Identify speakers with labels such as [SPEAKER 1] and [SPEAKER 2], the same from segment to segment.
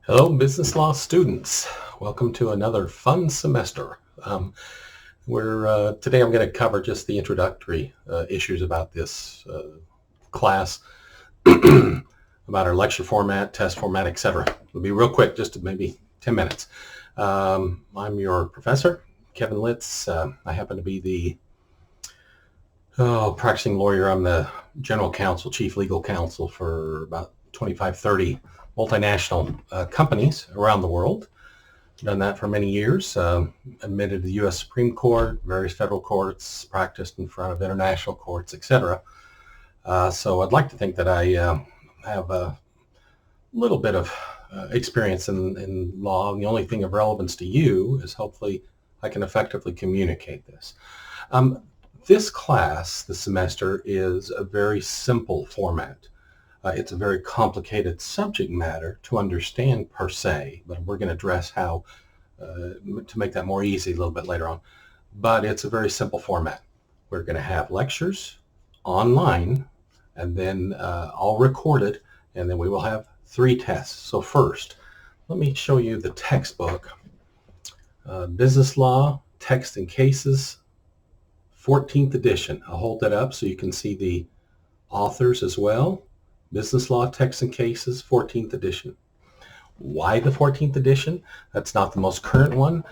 [SPEAKER 1] Hello, business law students. Welcome to another fun semester. Today I'm going to cover just the introductory issues about this class, about our lecture format, test format, etc. It'll be real quick, just maybe 10 minutes. I'm your professor, Kevin Litz. I happen to be the practicing lawyer. I'm the general counsel, chief legal counsel for about 25, 30 multinational companies around the world. Done that for many years. Admitted to the U.S. Supreme Court, various federal courts, practiced in front of international courts, etc. So I'd like to think that I have a little bit of experience in law. And the only thing of relevance to you is hopefully I can effectively communicate this. This class, this semester, is a very simple format. It's a very complicated subject matter to understand per se, but we're going to address how to make that more easy a little bit later on. But it's a very simple format. We're going to have lectures online and then all recorded, and then we will have 3 tests. So first, let me show you the textbook. Business Law, Text and Cases, 14th edition. I'll hold that up so you can see the authors as well. Business Law, Text and Cases, 14th edition. Why the 14th edition? That's not the most current one,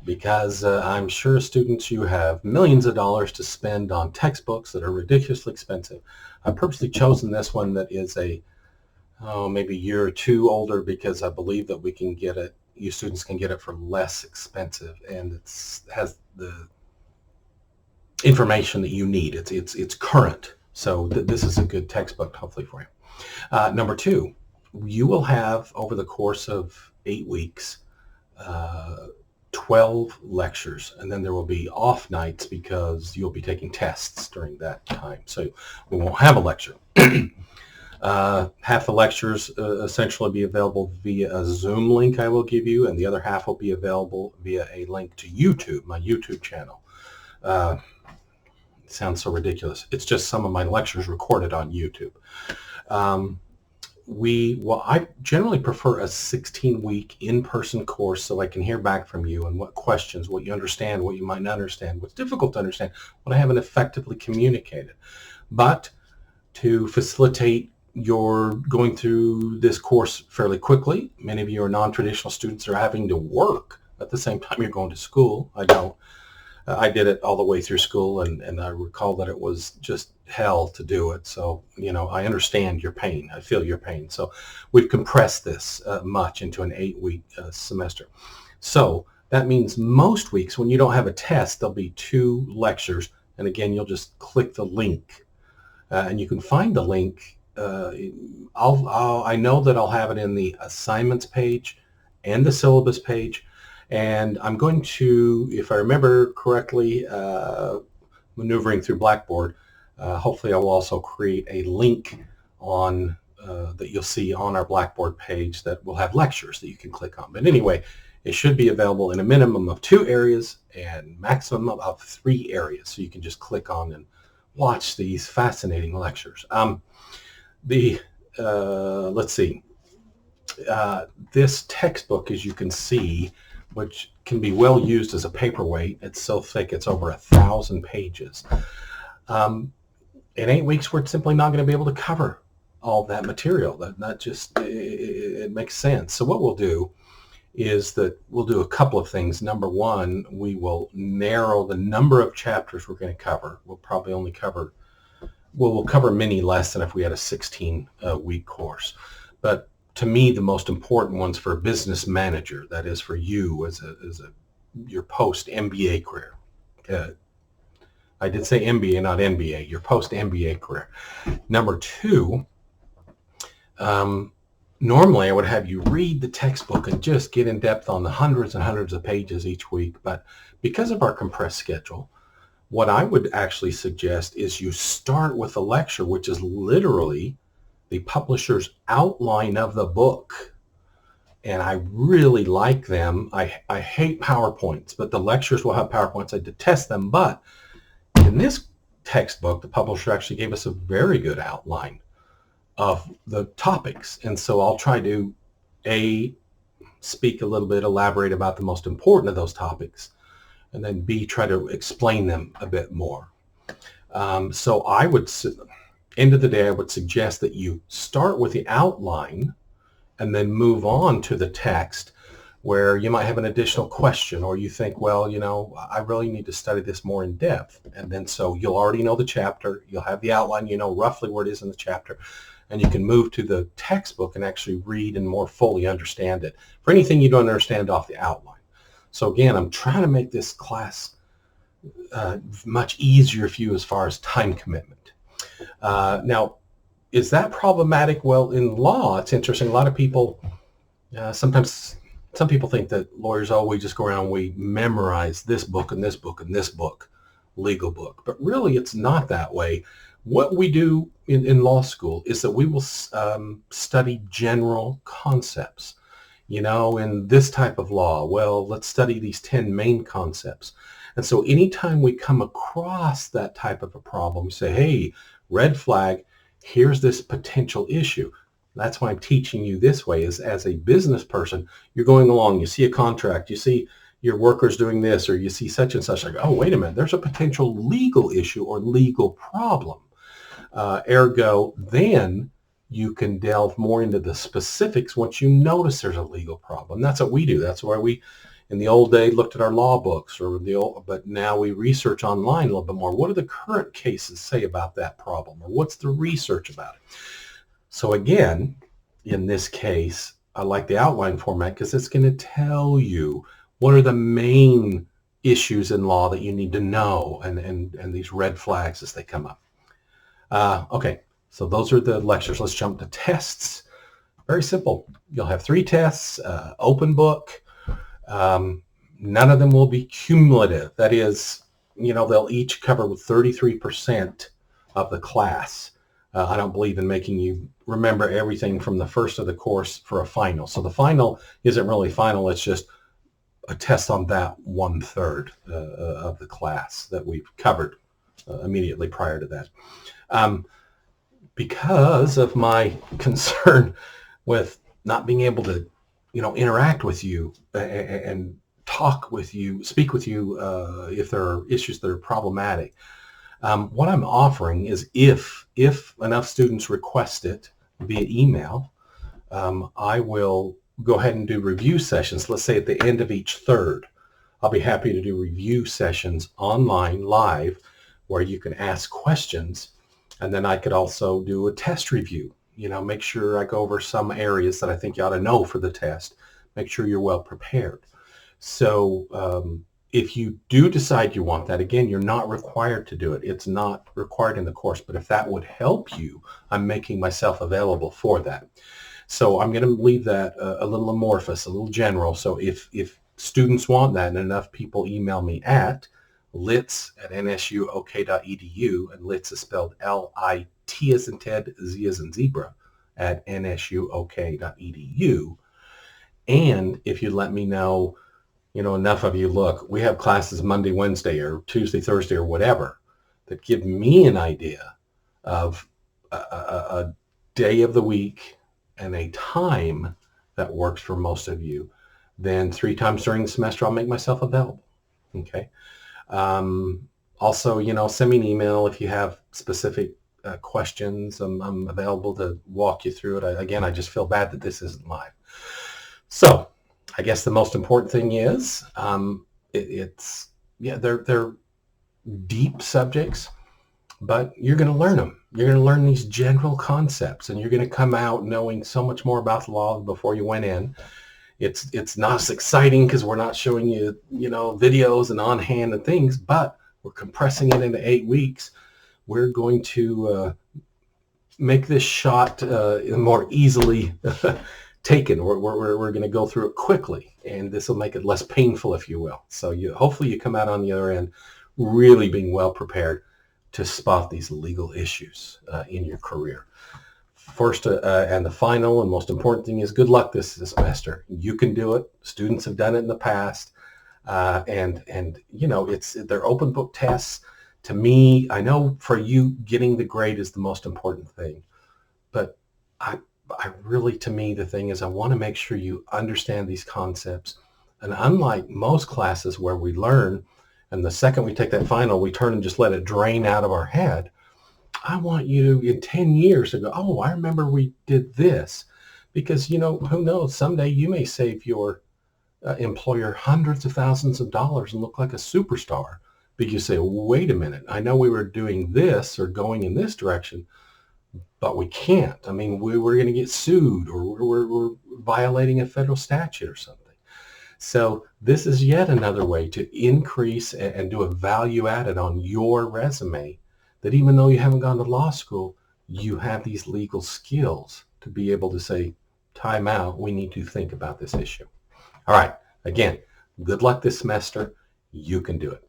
[SPEAKER 1] because I'm sure students, you have millions of dollars to spend on textbooks that are ridiculously expensive. I've purposely chosen this one that is maybe a year or 2 older, because I believe that we can get it, you students can get it for less expensive, and it has the information that you need. It's current. So this is a good textbook, hopefully, for you. Number 2, you will have, over the course of 8 weeks, 12 lectures, and then there will be off nights because you'll be taking tests during that time. So we won't have a lecture. Half the lectures essentially be available via a Zoom link I will give you, and the other half will be available via a link to YouTube, my YouTube channel. It sounds so ridiculous. It's just some of my lectures recorded on YouTube. I generally prefer a 16-week in-person course so I can hear back from you and what questions, what you understand, what you might not understand, what's difficult to understand, what I haven't effectively communicated. But to facilitate your going through this course fairly quickly, many of you are non-traditional students are having to work at the same time you're going to school. I don't. I did it all the way through school, and I recall that it was just hell to do it. So, I understand your pain. I feel your pain. So we've compressed this much into an 8-week semester. So that means most weeks when you don't have a test, there'll be 2 lectures. And again, you'll just click the link. And you can find the link. I know that I'll have it in the assignments page and the syllabus page. And I'm going to, if I remember correctly, maneuvering through Blackboard, hopefully I will also create a link on that you'll see on our Blackboard page that will have lectures that you can click on. But anyway, it should be available in a minimum of 2 areas and maximum of 3 areas. So you can just click on and watch these fascinating lectures. Let's see. This textbook, as you can see, which can be well used as a paperweight. It's so thick, it's over 1,000 pages. In 8 weeks, we're simply not going to be able to cover all that material. It makes sense. So what we'll do is that we'll do a couple of things. Number 1, we will narrow the number of chapters we're going to cover. We'll probably only cover, we'll cover many less than if we had a 16-week course. But to me, the most important ones for a business manager, that is for you as your post-MBA career. I did say MBA, not NBA, your post-MBA career. Number 2, normally I would have you read the textbook and just get in depth on the hundreds and hundreds of pages each week. But because of our compressed schedule, what I would actually suggest is you start with a lecture, which is literally the publisher's outline of the book. And I really like them. I hate PowerPoints, but the lectures will have PowerPoints. I detest them. But in this textbook, the publisher actually gave us a very good outline of the topics. And so I'll try to, speak a little bit, elaborate about the most important of those topics, and then B, try to explain them a bit more. So I would, end of the day, I would suggest that you start with the outline and then move on to the text where you might have an additional question, or you think, well, I really need to study this more in depth. And then so you'll already know the chapter, you'll have the outline, you know roughly where it is in the chapter, and you can move to the textbook and actually read and more fully understand it for anything you don't understand off the outline. So again, I'm trying to make this class much easier for you as far as time commitment. Now, is that problematic? Well, in law, it's interesting. A lot of people, sometimes some people think that lawyers, we just go around and we memorize this book and this book and this book, legal book. But really, it's not that way. What we do in law school is that we will study general concepts. In this type of law, well, let's study these 10 main concepts. And so anytime we come across that type of a problem, we say, hey, red flag, here's this potential issue. That's why I'm teaching you this way, is as a business person, you're going along, you see a contract, you see your workers doing this, or you see such and such, like, oh, wait a minute, there's a potential legal issue or legal problem. Ergo, then you can delve more into the specifics once you notice there's a legal problem. That's what we do. That's why we, in the old day, looked at our law books, but now we research online a little bit more. What do the current cases say about that problem, or what's the research about it? So again, in this case, I like the outline format because it's going to tell you what are the main issues in law that you need to know, and these red flags as they come up. Okay, so those are the lectures. Let's jump to tests. Very simple. You'll have 3 tests, open book. None of them will be cumulative. That is, they'll each cover 33% of the class. I don't believe in making you remember everything from the first of the course for a final. So the final isn't really final. It's just a test on that 1/3 of the class that we've covered immediately prior to that. Because of my concern with not being able to, interact with you and talk with you, speak with you if there are issues that are problematic. What I'm offering is if enough students request it via email, I will go ahead and do review sessions. Let's say at the end of each third, I'll be happy to do review sessions online, live, where you can ask questions. And then I could also do a test review, make sure I go over some areas that I think you ought to know for the test, make sure you're well prepared. So if you do decide you want that, again, you're not required to do it. It's not required in the course, but if that would help you, I'm making myself available for that. So I'm going to leave that a little amorphous, a little general. So if students want that, and enough people email me at litz@nsuok.edu, and Litz is spelled L-I-T as in Ted, Z as in zebra, at nsuok.edu. And if you let me know, enough of you, look, we have classes Monday, Wednesday, or Tuesday, Thursday, or whatever, that give me an idea of a day of the week and a time that works for most of you, then 3 times during the semester, I'll make myself available. Okay. Also, send me an email if you have specific questions. I'm available to walk you through it. I just feel bad that this isn't live. So I guess the most important thing is they're deep subjects, but you're going to learn them. You're going to learn these general concepts, and you're going to come out knowing so much more about the law before you went in. It's not as exciting because we're not showing you, videos and on hand and things, but we're compressing it into 8 weeks. We're going to make this shot more easily taken. We're going to go through it quickly, and this will make it less painful, if you will. So hopefully you come out on the other end really being well prepared to spot these legal issues in your career. First and the final and most important thing is good luck this semester. You can do it. Students have done it in the past. And they're open book tests. To me, I know for you, getting the grade is the most important thing. But I really, to me, the thing is I want to make sure you understand these concepts. And unlike most classes where we learn, and the second we take that final, we turn and just let it drain out of our head, I want you in 10 years to go, oh, I remember we did this. Because, who knows, someday you may save your employer hundreds of thousands of dollars and look like a superstar. But you say, wait a minute, I know we were doing this or going in this direction, but we can't. I mean, we're going to get sued, or we're violating a federal statute or something. So this is yet another way to increase and do a value added on your resume, that even though you haven't gone to law school, you have these legal skills to be able to say, time out, we need to think about this issue. All right. Again, good luck this semester. You can do it.